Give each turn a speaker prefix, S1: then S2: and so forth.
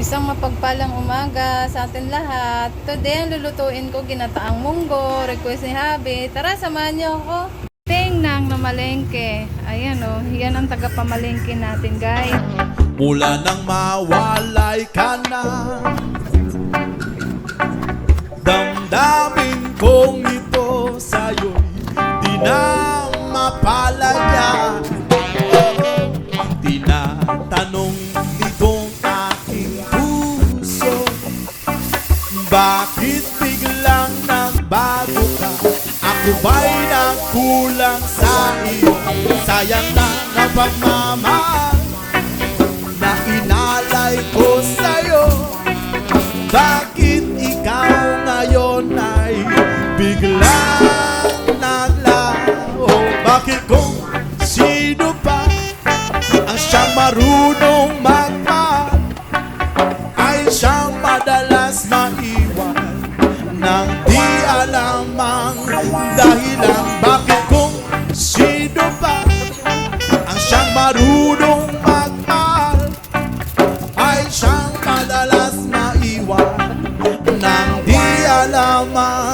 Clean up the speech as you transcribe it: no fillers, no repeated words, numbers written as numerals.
S1: Isang mapagpalang umaga sa atin lahat. Today, ang lulutuin ko ginataang munggo. Request ni Habi. Tara, samahan niyo ako. Tingnan na malengke. Ayan o, yan ang tagapamalengke natin, guys.
S2: Mula nang mawalay ka na, damdamin kong ito sa'yo'y di na mapalaya. Tinatanong nitong aking puso, bakit biglang nagbago ka? Ako ba'y nagkulang sa iyo? Sayang na ang pagmamahal na inalay ko sa'yo. Bakit ikaw ngayon ay biglang naglaho? Bakit kung sino pa ang siyang marunong magmahal ay siyang madalas maiwan nang di alam ang dahilan? Bakit kung sino pa ang siyang marunong magmahal ay siyang madalas maiwan nang di alam ang